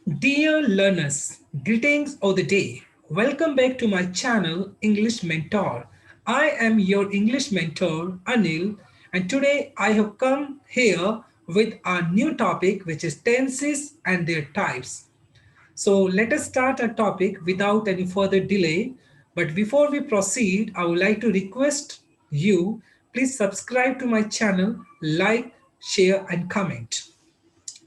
Dear learners, greetings of the day. Welcome back to my channel English Mentor. I am your English mentor Anil, and today I have come here with a new topic which is tenses and their types. So let us start our topic without any further delay. But before we proceed, I would like to request you please subscribe to my channel, like, share, and comment.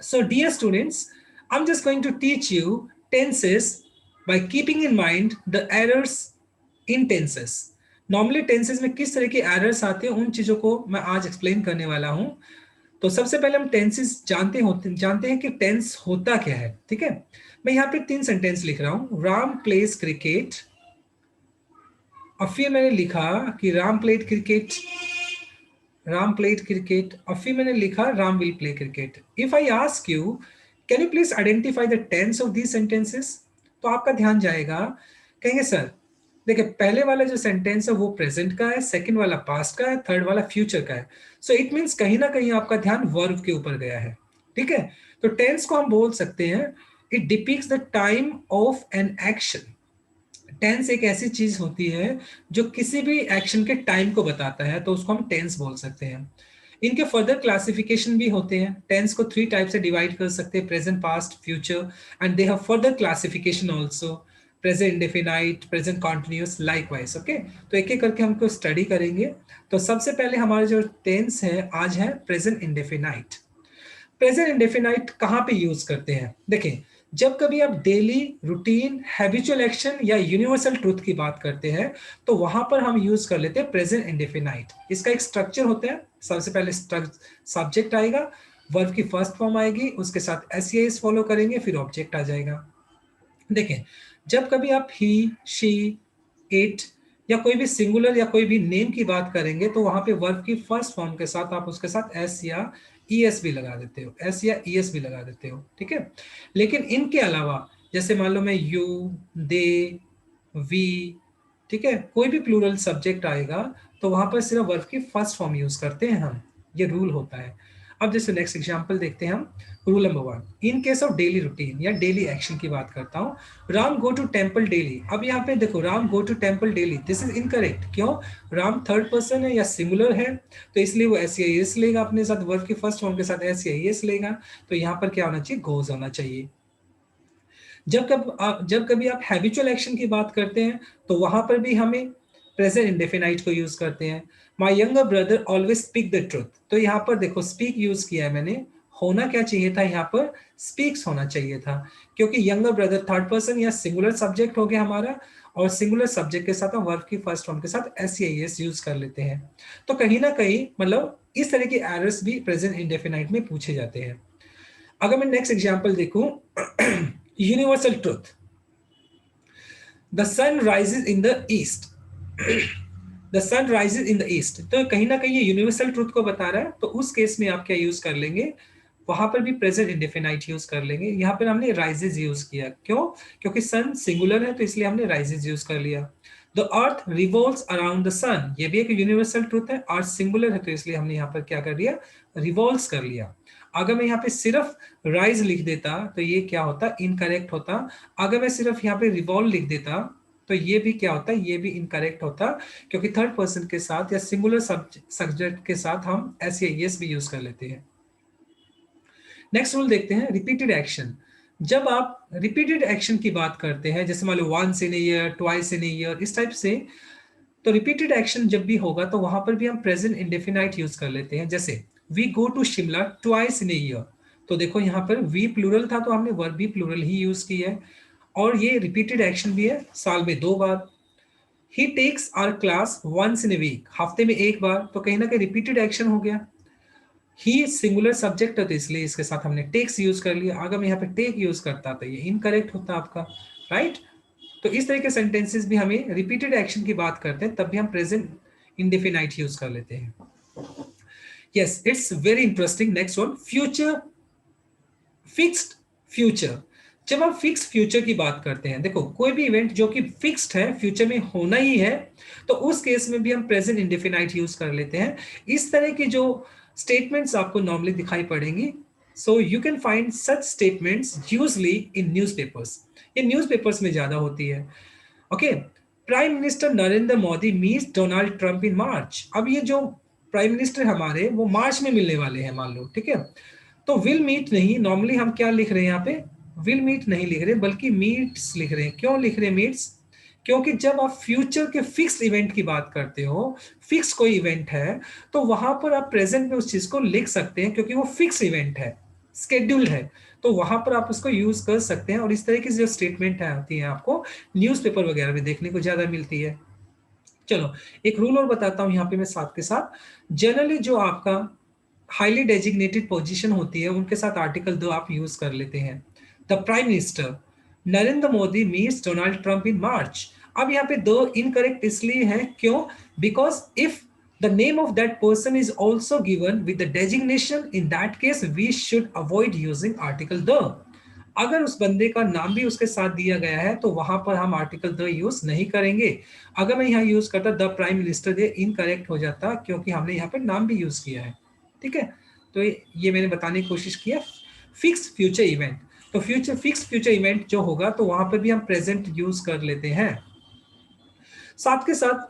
So, dear students, I'm just going to teach you tenses by keeping in mind the errors in tenses. Normally tenses में किस तरह के errors आते हैं उन चीजों को मैं आज एक्सप्लेन करने वाला हूं। तो सबसे पहले हम टेंसेस जानते हैं कि टेंस होता क्या है। ठीक है, मैं यहाँ पे 3 सेंटेंस लिख रहा हूं। राम प्लेज क्रिकेट, और फिर मैंने लिखा कि Ram played cricket, Ram played cricket, और फिर मैंने लिखा Ram will play cricket. If I ask you can you please identify the tense of these sentences, तो आपका ध्यान जाएगा, कहेंगे सर देखिए पहले वाला जो सेंटेंस है वो प्रेजेंट का है, सेकंड वाला पास्ट का है, थर्ड वाला फ्यूचर का है। सो इट मींस कहीं ना कहीं आपका ध्यान वर्ब के ऊपर गया है। ठीक है, तो टेंस को हम बोल सकते हैं it depicts the time of an action. Tense एक ऐसी चीज होती है जो किसी भी एक्शन के टाइम को बताता है, तो उसको हम टेंस बोल सकते हैं। इनके फर्दर क्लासिफिकेशन भी होते हैं। टेंस को 3 टाइप से डिवाइड कर सकते हैं, present, past, future, and they have further classification also, present indefinite, present continuous, likewise. Okay, तो एक एक करके हमको स्टडी करेंगे। तो सबसे पहले हमारा जो टेंस है आज है प्रेजेंट इंडेफिनाइट। प्रेजेंट इंडेफिनाइट कहाँ पे यूज करते हैं? देखिए, जब कभी आप डेली रूटीन हैबिचुअल एक्शन या यूनिवर्सल ट्रूथ की बात करते हैं तो वहां पर हम यूज कर लेते हैं प्रेजेंट इंडेफिनाइट। इसका एक स्ट्रक्चर होता है। सबसे पहले सब्जेक्ट आएगा, वर्ब की फर्स्ट फॉर्म आएगी, उसके साथ एस फॉलो करेंगे, फिर ऑब्जेक्ट आ जाएगा। देखें, जब कभी आप ही, शी, इट या कोई भी सिंगुलर या कोई भी नेम की बात करेंगे तो वहां पे वर्ब की फर्स्ट फॉर्म के साथ आप उसके साथ एस या ईएस भी लगा देते हो, एस या ईएस भी लगा देते हो। ठीक है, लेकिन इनके अलावा जैसे मान लो मैं यू, दे, वी, ठीक है, कोई भी प्लूरल सब्जेक्ट आएगा तो वहां पर सिर्फ वर्ब की फर्स्ट फॉर्म यूज करते हैं हम। ये रूल होता है। अब जैसे नेक्स्ट एग्जांपल देखते हैं हम। Rule number 1, in case of daily routine या डेली एक्शन की बात करता हूं। Ram go to temple daily. अब यहाँ पे देखो, Ram go to temple daily, this is incorrect. क्यों? राम थर्ड पर्सन है या सिंगुलर है, तो इसलिए वो एस या एस लेगा अपने साथ, वर्ब की फर्स्ट फॉर्म के साथ एस या एस लेगा। तो यहाँ पर क्या होना चाहिए? गोज होना चाहिए। जब कभी आप हैबिचुअल एक्शन की बात करते हैं तो वहां पर भी हमें प्रेजेंट इंडेफिनाइट को यूज करते हैं। My younger brother always speak the truth, तो यहाँ पर देखो स्पीक यूज किया है मैंने। होना क्या चाहिए था? यहाँ पर स्पीक्स होना चाहिए था, क्योंकि यंगर ब्रदर थर्ड पर्सन या सिंगुलर सब्जेक्ट हो गया हमारा, और सिंगुलर सब्जेक्ट के साथ हम वर्ब की फर्स्ट फॉर्म के साथ एस या एस यूज कर लेते हैं। तो कहीं ना कहीं मतलब इस तरह के एरर्स भी प्रेजेंट इंडेफिनाइट में पूछे जाते हैं। अगर मैं नेक्स्ट एग्जांपल देखूं, universal truth, the sun rises in the east, the sun rises in the east, तो कहीं ना कहीं ये यूनिवर्सल ट्रुथ को बता रहा है। तो उस केस में आप क्या यूज कर लेंगे? वहां पर भी प्रेजेंट इंडेफिनाइट यूज कर लेंगे। यहाँ पर हमने राइजेज यूज किया, क्यों? क्योंकि सन सिंगुलर है तो इसलिए हमने राइजेज यूज कर लिया। The earth revolves around the sun, ये भी एक यूनिवर्सल ट्रुथ है। अर्थ सिंगुलर है तो इसलिए हमने यहाँ पर क्या कर दिया? रिवॉल्व्स कर लिया। अगर मैं यहाँ पे सिर्फ राइज लिख देता तो ये क्या होता? इनकरेक्ट होता। अगर मैं सिर्फ यहाँ पे रिवॉल्व लिख देता तो ये भी क्या होता? ये भी इनकरेक्ट होता, क्योंकि थर्ड पर्सन के साथ या सिंगुलर सब्जेक्ट के साथ हम एस या एस भी यूज कर लेते हैं। नेक्स्ट रूल देखते हैं, रिपीटेड एक्शन। जब आप रिपीटेड एक्शन की बात करते हैं, जैसे मान लो once in year, twice in year, इस टाइप से, तो रिपीटेड एक्शन जब भी होगा तो वहां पर भी हम प्रेजेंट इंडेफिनाइट यूज कर लेते हैं। जैसे we go to Shimla twice in a year, तो देखो यहाँ पर वी प्लूरल था तो हमने वर्ब भी प्लूरल ही यूज की है, और ये रिपीटेड एक्शन भी है, साल में 2 बार। He takes our class once in a week, हफ्ते में 1 बार, तो कहीं ना कहीं रिपीटेड एक्शन हो गया। ही सिंगुलर सब्जेक्ट है तो इसलिए इसके साथ हमने टेक्स यूज कर लिया। अगर मैं यहाँ पे टेक यूज करता तो ये इनकरेक्ट होता आपका, राइट? तो इस तरह के सेंटेंसेस भी हमें रिपीटेड एक्शन की बात करते हैं तब भी हम प्रेजेंट इंडेफिनाइट यूज कर लेते हैं। Yes, it's very interesting. Next one, future, fixed future. जब हम फिक्स फ्यूचर की बात करते हैं, देखो कोई भी इवेंट जो कि फिक्स्ड है, फ्यूचर में होना ही है, तो उस केस में भी हम प्रेजेंट इंडेफिनाइट यूज कर लेते हैं। इस तरह की जो स्टेटमेंट्स आपको नॉर्मली दिखाई पड़ेंगी So you can find such statements usually in newspapers. ये न्यूज़पेपर्स में ज़्यादा होती है. Okay. Prime minister Narendra Modi meets Donald Trump in March. अब ये जो प्राइम मिनिस्टर हमारे वो मार्च में मिलने वाले हैं मान लो, ठीक है. तो विल मीट नहीं, नॉर्मली हम क्या लिख रहे हैं यहाँ पे, विल मीट नहीं लिख रहे बल्कि मीट्स लिख रहे हैं. क्यों लिख रहे हैं मीट्स? क्योंकि जब आप फ्यूचर के फिक्स इवेंट की बात करते हो, फिक्स कोई इवेंट है, तो वहां पर आप प्रेजेंट में उस चीज को लिख सकते हैं क्योंकि वो फिक्स इवेंट है, स्केड्यूल है, तो वहां पर आप उसको यूज कर सकते हैं. और इस तरह की जो स्टेटमेंट है आती है आपको न्यूज़पेपर वगैरह में देखने को ज्यादा मिलती है. चलो एक रूल और बताता हूं यहाँ पे मैं साथ के साथ. जनरली जो आपका हाईली डेजिग्नेटेड पोजीशन होती है उनके साथ आर्टिकल 2 आप यूज कर लेते हैं. The prime minister Narendra Modi meets Donald Trump in March. अब यहाँ पे दो इनकरेक्ट इसलिए है, क्यों? Because if the name of that person is also given with the designation, in that case we should avoid using article the. अगर उस बंदे का नाम भी उसके साथ दिया गया है तो वहां पर हम आर्टिकल द यूज नहीं करेंगे. अगर मैं यहाँ यूज करता द प्राइम मिनिस्टर, ये इनकरेक्ट हो जाता क्योंकि हमने यहाँ पे नाम भी यूज किया है. ठीक है, तो ये मैंने बताने की कोशिश की है. फिक्स फ्यूचर इवेंट, तो फ्यूचर फिक्स फ्यूचर इवेंट जो होगा तो वहां पर भी हम प्रेजेंट यूज कर लेते हैं. साथ के साथ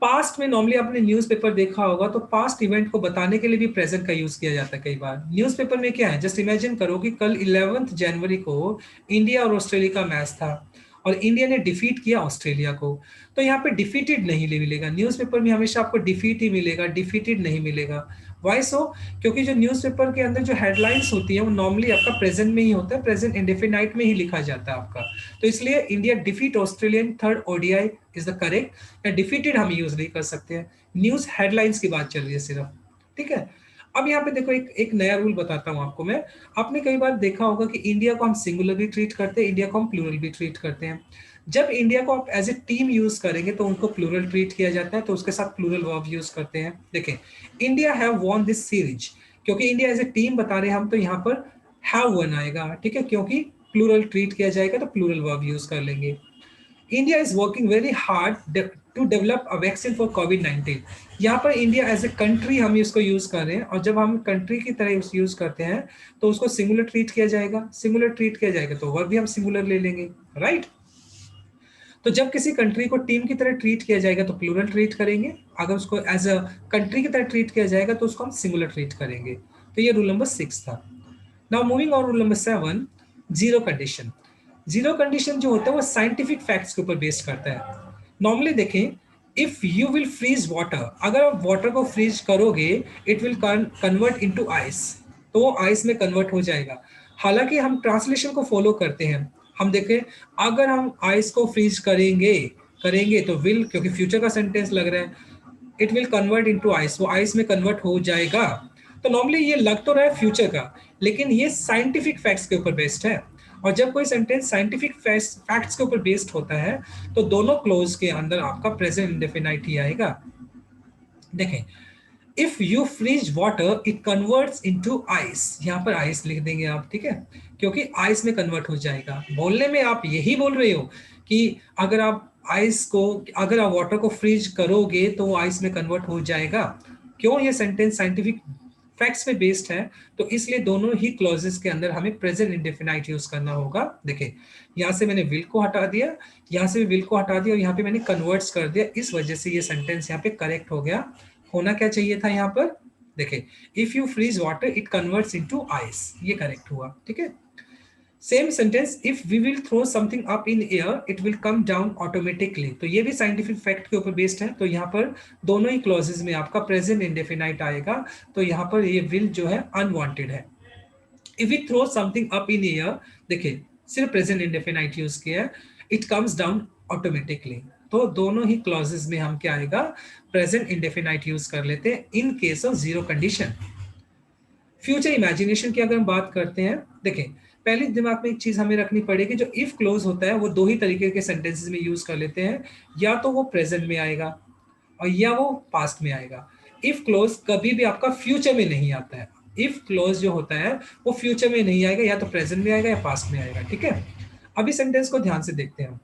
पास्ट में नॉर्मली आपने न्यूज़पेपर देखा होगा तो पास्ट इवेंट को बताने के लिए भी प्रेजेंट का यूज किया जाता है कई बार. न्यूज़पेपर में क्या है, जस्ट इमेजिन करो कि कल 11 जनवरी को इंडिया और ऑस्ट्रेलिया का मैच था और इंडिया ने डिफीट किया ऑस्ट्रेलिया को. तो यहाँ पे डिफीटेड नहीं मिलेगा, न्यूज़पेपर में हमेशा आपको डिफीट ही मिलेगा, डिफीटेड नहीं मिलेगा. वाई सो? क्योंकि जो न्यूज़पेपर के अंदर जो हेडलाइंस होती है वो नॉर्मली आपका प्रेजेंट में ही होता है, प्रेजेंट इंडेफिनाइट में ही लिखा जाता है आपका. तो इसलिए India defeat Australian third ODI is the correct. या डिफीटेड हम यूज नहीं कर सकते हैं, न्यूज हेडलाइंस की बात चल रही है सिर्फ. ठीक है. अब यहाँ पे देखो एक एक नया रूल बताता हूँ आपको मैं. आपने कई बार देखा होगा कि इंडिया को हम सिंगुलर भी ट्रीट करते हैं, इंडिया को हम प्लूरल भी ट्रीट करते हैं. जब इंडिया को आप एज ए टीम यूज करेंगे तो उनको प्लूरल ट्रीट किया जाता है, तो उसके साथ प्लूरल वर्ब यूज करते हैं. देखें, India have von this series, क्योंकि इंडिया एज ए टीम बता रहे हैं हम, तो यहाँ पर हैव वन आएगा. ठीक है, क्योंकि प्लूरल ट्रीट किया जाएगा तो प्लूरल वर्ब यूज कर लेंगे. India is working very hard to develop a vaccine for covid. यहाँ पर इंडिया एज ए कंट्री हम इसको यूज कर रहे हैं, और जब हम कंट्री की तरह यूज करते हैं तो उसको सिंगुलर ट्रीट किया जाएगा. सिंगुलर ट्रीट किया जाएगा तो वर्ब भी हम सिंगुलर ले लेंगे, राइट? तो जब किसी कंट्री को टीम की तरह ट्रीट किया जाएगा तो प्लूरल ट्रीट करेंगे, अगर उसको एज अ कंट्री की तरह ट्रीट किया जाएगा तो उसको हम सिंगुलर ट्रीट करेंगे. तो ये रूल नंबर 6 था. Now moving on, rule number 7, zero condition. Zero condition जो होता है वो साइंटिफिक फैक्ट्स के ऊपर बेस्ड करता है. नॉर्मली देखें, if you will freeze water, अगर आप वाटर को फ्रीज करोगे it will convert into ice, तो वो आइस में कन्वर्ट हो जाएगा. हालांकि हम ट्रांसलेशन को फॉलो करते हैं. हम देखें, अगर हम आइस को फ्रीज करेंगे करेंगे तो विल, क्योंकि फ्यूचर का सेंटेंस लग रहा है, it will convert into ice, वो आइस में कन्वर्ट हो जाएगा. तो नॉर्मली ये लग तो रहा है फ्यूचर का, लेकिन ये साइंटिफिक फैक्ट्स के ऊपर बेस्ड है. और जब कोई सेंटेंस साइंटिफिक फैक्ट्स के ऊपर बेस्ड होता है तो दोनों क्लोज के अंदर आपका प्रेजेंट इंडेफिनाइट ही आएगा. देखें, if you freeze water it converts into ice, यहाँ पर आइस लिख देंगे आप, ठीक है, क्योंकि आइस में कन्वर्ट हो जाएगा. बोलने में आप यही बोल रहे हो कि अगर आप अगर आप वाटर को फ्रीज करोगे तो वो आइस में कन्वर्ट हो जाएगा. क्यों? ये सेंटेंस साइंटिफिक फैक्ट्स पे बेस्ड है, तो इसलिए दोनों ही क्लॉजेस के अंदर हमें प्रेजेंट इंडेफिनाइट यूज करना होगा. देखिए, यहाँ से मैंने विल को हटा दिया, यहाँ से भी विल को हटा दिया, और यहाँ पे मैंने कन्वर्ट्स कर दिया, इस वजह से ये सेंटेंस यहाँ पे करेक्ट हो गया. होना क्या चाहिए था यहाँ पर? देखिए, if you freeze water it converts into ice, ये करेक्ट हुआ. ठीक है. Same sentence, if we will throw something up in air it will come down automatically, तो ये भी साइंटिफिक फैक्ट के ऊपर बेस्ड है. तो यहाँ पर दोनों ही क्लॉजेस में आपका प्रेजेंट इंडेफिनाइट आएगा, तो यहाँ पर ये विल जो है अनवांटेड है. If we throw something up in air, देखिए सिर्फ प्रेजेंट इंडेफिनाइट यूज किया है, इट कम्स डाउन ऑटोमेटिकली, तो दोनों ही क्लॉजेस में हम क्या आएगा, प्रेजेंट इंडेफिनाइट यूज कर लेते हैं इन case of zero condition. Future imagination की अगर हम बात करते हैं, देखें पहले दिमाग में एक चीज हमें रखनी पड़ेगी, जो इफ क्लोज होता है वो दो ही तरीके के सेंटेंसेस में यूज कर लेते हैं, या तो वो प्रेजेंट में आएगा और या वो पास्ट में आएगा. इफ क्लोज कभी भी आपका फ्यूचर में नहीं आता है. इफ क्लोज जो होता है वो फ्यूचर में नहीं आएगा, या तो प्रेजेंट में आएगा या पास्ट में आएगा. ठीक है. अभी सेंटेंस को ध्यान से देखते हैं.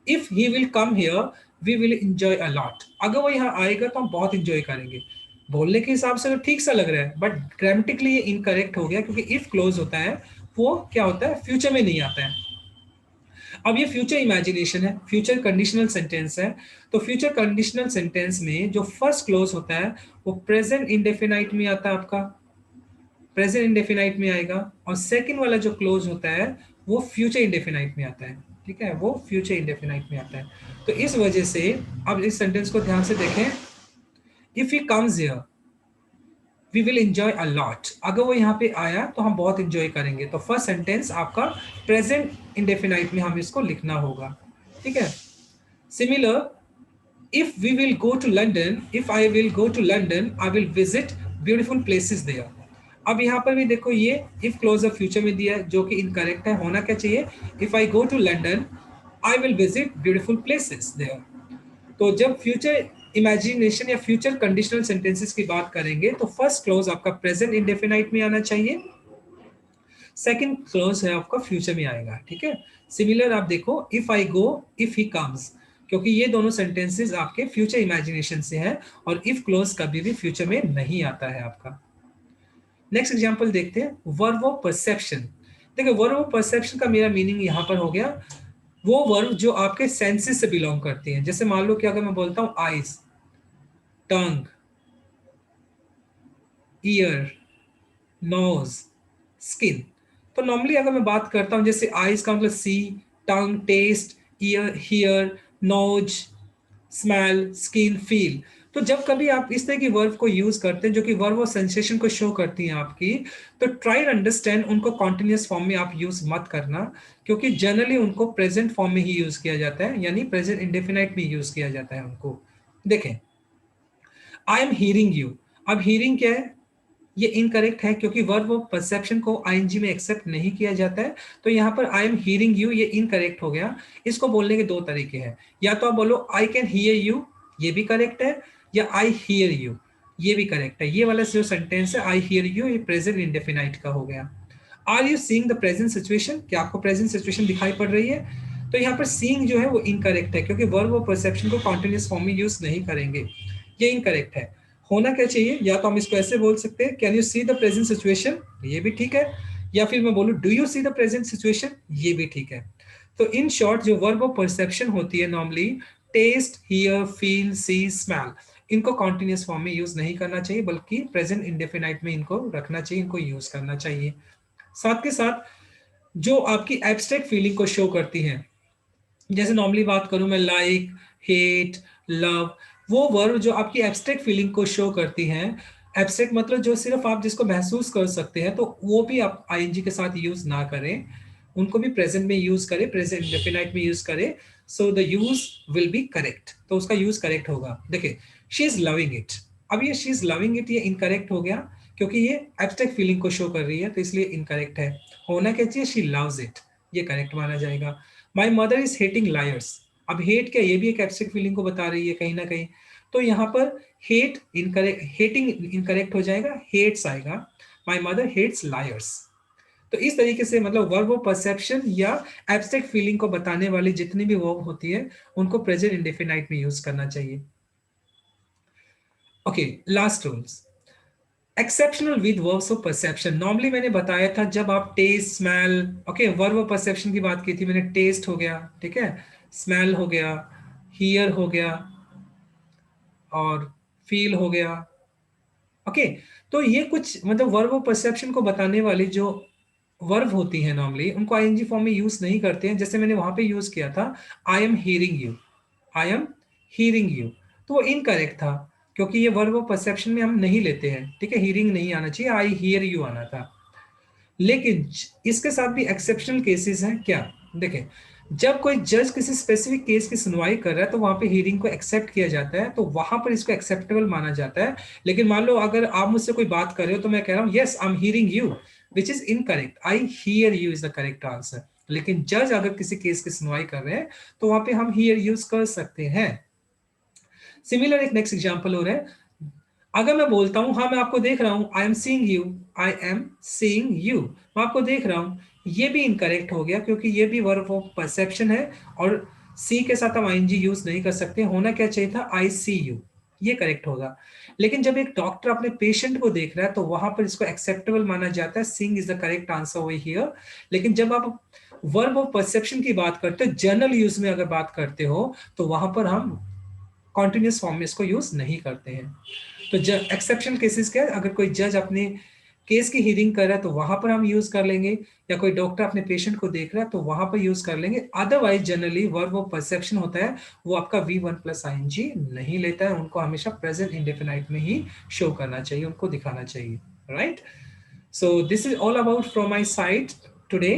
If he will come here we will enjoy a lot, अगर वो यहाँ आएगा तो हम बहुत इंजॉय करेंगे. बोलने के हिसाब से तो ठीक सा लग रहा है, बट ग्रामेटिकली ये इनकरेक्ट हो गया, क्योंकि इफ क्लोज होता है वो क्या होता है, फ्यूचर में नहीं आता है। अब ये फ्यूचर इमेजिनेशन है, फ्यूचर कंडीशनल सेंटेंस है। तो फ्यूचर कंडीशनल सेंटेंस में जो फर्स्ट क्लोज होता है वो प्रेजेंट इंडेफिनाइट में आता है, आपका प्रेजेंट इंडेफिनाइट में आएगा। और सेकंड वाला जो क्लोज होता है वो फ्यूचर इंडेफिनाइट में आता है। ठीक है, वो फ्यूचर इंडेफिनाइट में आता है। तो इस वजह से अब इस सेंटेंस को ध्यान से देखें। If he comes here we will enjoy a lot. अगर वो यहाँ पे आया तो हम बहुत एंजॉय करेंगे। तो फर्स्ट सेंटेंस आपका प्रेजेंट इंडेफिनाइट में हम इसको लिखना होगा। ठीक है। Similar, if we will go to London, if I will go to London, I will visit beautiful places there. अब यहाँ पर भी देखो ये if क्लोज ऑफ फ्यूचर में दिया है, जो कि इनकरेक्ट है। होना क्या चाहिए, if I go to London, I will visit beautiful places there. तो जब फ्यूचर इमेजिनेशन या फ्यूचर कंडीशनल सेंटेंसेस की बात करेंगे तो फर्स्ट क्लोज आपका प्रेजेंट इंडेफिनाइट में आना चाहिए, सेकंड क्लोज है आपका फ्यूचर में आएगा। ठीक है। सिमिलर आप देखो, if I go, if he comes, क्योंकि ये दोनों सेंटेंसेस आपके फ्यूचर इमेजिनेशन से है, और इफ क्लोज कभी भी फ्यूचर में नहीं आता है आपका। नेक्स्ट एग्जांपल देखते हैं, वर्ब ऑफ परसेप्शन। देखो वर्ब ऑफ परसेप्शन का मेरा मीनिंग यहाँ पर हो गया वो वर्ब जो आपके सेंसेस से बिलोंग करती हैं। जैसे मान लो कि अगर मैं बोलता हूँ eyes, tongue, ear, nose, skin. तो नॉर्मली अगर मैं बात करता हूं, जैसे आईज का मतलब see, tongue taste, ear hear, nose smell, skin feel. तो जब कभी आप इस तरह की वर्ब को यूज करते हैं जो कि वर्ब और सेंसेशन को शो करती हैं आपकी, तो ट्राई अंडरस्टैंड उनको कॉन्टिन्यूस फॉर्म में आप यूज मत करना, क्योंकि जनरली उनको प्रेजेंट फॉर्म में ही यूज किया जाता है, यानी प्रेजेंट इंडेफिनाइट में यूज किया जाता है उनको। देखें, आई एम हियरिंग यू। अब हियरिंग क्या है, ये इनकरेक्ट है, क्योंकि वर्ब ऑफ परसेप्शन को आईएनजी में एक्सेप्ट नहीं किया जाता है। तो यहाँ पर आई एम हियरिंग यू, ये इनकरेक्ट हो गया। इसको बोलने के दो तरीके हैं, या तो आप बोलो आई कैन हियर यू, ये भी करेक्ट है, या आई हियर यू, ये भी करेक्ट है। ये वाला जो सेंटेंस है आई हियर यू, ये प्रेजेंट इंडेफिनाइट का हो गया। Are you seeing the present situation, क्या आपको प्रेजेंट सिचुएशन दिखाई पड़ रही है? तो यहाँ पर सीइंग जो है वो इनकरेक्ट है, क्योंकि वर्ब ऑफ परसेप्शन को कॉन्टिन्यूस फॉर्म में यूज नहीं करेंगे, ये इनकरेक्ट है। होना क्या चाहिए, या तो हम इसको ऐसे बोल सकते हैं, can you see the present situation, ये भी ठीक है, या फिर मैं बोलूं do you see the present situation, ये भी ठीक है। तो इन शॉर्ट जो वर्ब ऑफ परसेप्शन होती है normally taste, hear, feel, see, smell, इनको कॉन्टिन्यूस फॉर्म में यूज नहीं करना चाहिए, बल्कि प्रेजेंट इंडेफिनाइट में इनको रखना चाहिए, इनको यूज करना चाहिए। साथ के साथ जो आपकी एब्स्ट्रैक्ट फीलिंग को शो करती हैं, जैसे नॉर्मली बात करूं मैं, लाइक, हेट, लव, वो वर्ब जो आपकी एब्स्ट्रैक्ट फीलिंग को शो करती हैं। एब्स्ट्रैक्ट मतलब जो सिर्फ आप जिसको महसूस कर सकते हैं, तो वो भी आप आईएनजी के साथ यूज ना करें, उनको भी प्रेजेंट में यूज करें, प्रेजेंट इंडेफिनाइट में यूज करें। So the use will be correct, तो उसका यूज करेक्ट होगा। देखिए, शी इज लविंग इट। अब ये शी इज लविंग इट ये इनकरेक्ट हो गया, क्योंकि ये एब्स्ट्रैक्ट फीलिंग को शो कर रही है, तो इसलिए इनकरेक्ट है। होना क्या चाहिए, शी लव्स इट, ये करेक्ट माना जाएगा। My mother is hating lawyers. अब हेट क्या, ये भी एक एब्स्ट्रैक्ट फीलिंग को बता रही है कहीं ना कहीं, तो यहाँ पर हेट इनकरेक्ट, हेटिंग इनकरेक्ट हो जाएगा, हेट्स आएगा। My mother hates liars. तो इस तरीके से मतलब वर्ब ऑफ परसेप्शन या एब्स्ट्रैक्ट फीलिंग को बताने वाली जितनी भी वर्ब होती है उनको प्रेजेंट इंडेफिनाइट में यूज करना चाहिए। Okay, last rules, exceptional with verbs of perception. Normally मैंने बताया था जब आप taste, smell, okay, verb of perception की बात की थी मैंने, टेस्ट हो गया, ठीक है, स्मेल हो गया, हियर हो गया, और फील हो गया। ओके, तो ये कुछ मतलब वर्ब ऑफ परसेप्शन को बताने वाली जो वर्ब होती है नॉर्मली उनको आईएनजी फॉर्म में यूज नहीं करते हैं। जैसे मैंने वहां पे यूज किया था, I am hearing you, I am hearing you, तो वो इनकरेक्ट था, क्योंकि ये वर्ब ऑफ परसेप्शन में हम नहीं लेते हैं। ठीक है, हियरिंग नहीं आना चाहिए, आई हियर यू आना था। लेकिन इसके साथ भी एक्सेप्शनल केसेस हैं क्या, देखें, जब कोई जज किसी स्पेसिफिक केस की सुनवाई कर रहा है तो वहां पे हियरिंग को एक्सेप्ट किया जाता है, तो वहां पर इसको एक्सेप्टेबल माना जाता है। लेकिन मान लो अगर आप मुझसे कोई बात कर रहे हो तो मैं कह रहा हूं yes I am hearing you, which is incorrect, I hear you is the correct answer. लेकिन जज अगर किसी केस की सुनवाई कर रहे हैं तो वहां पे हम हियर यूज कर सकते हैं। सिमिलर एक नेक्स्ट एग्जाम्पल हो रहा है, अगर मैं बोलता हूं हाँ मैं आपको देख रहा हूं, I am seeing you, I am seeing you, मैं आपको देख रहा हूं, ये भी इनकरेक्ट हो गया, क्योंकि ये भी वर्ब ऑफ परसेप्शन है, और सी के साथ हम आईएनजी यूज नहीं कर सकते। होना क्या चाहिए था, आई सी यू, ये करेक्ट होगा। लेकिन जब एक डॉक्टर अपने पेशेंट को देख रहा है तो वहां पर इसको एक्सेप्टेबल माना जाता है, seeing is the correct answer over here. लेकिन जब आप वर्ब ऑफ परसेप्शन की बात करते हो, जनरल यूज में अगर बात करते हो, तो वहां पर हम कॉन्टिन्यूस फॉर्म में इसको यूज नहीं करते हैं। तो एक्सेप्शनल केसेस क्या है, अगर कोई जज अपने केस की हियरिंग कर रहा है तो वहां पर हम यूज कर लेंगे, या कोई डॉक्टर अपने पेशेंट को देख रहा है तो वहां पर यूज कर लेंगे। Otherwise generally verb of perception होता है, वो आपका V1 + ing नहीं लेता है, उनको हमेशा प्रेजेंट इंडेफिनाइट में ही शो करना चाहिए, उनको दिखाना चाहिए, right. So this is all about from my side today.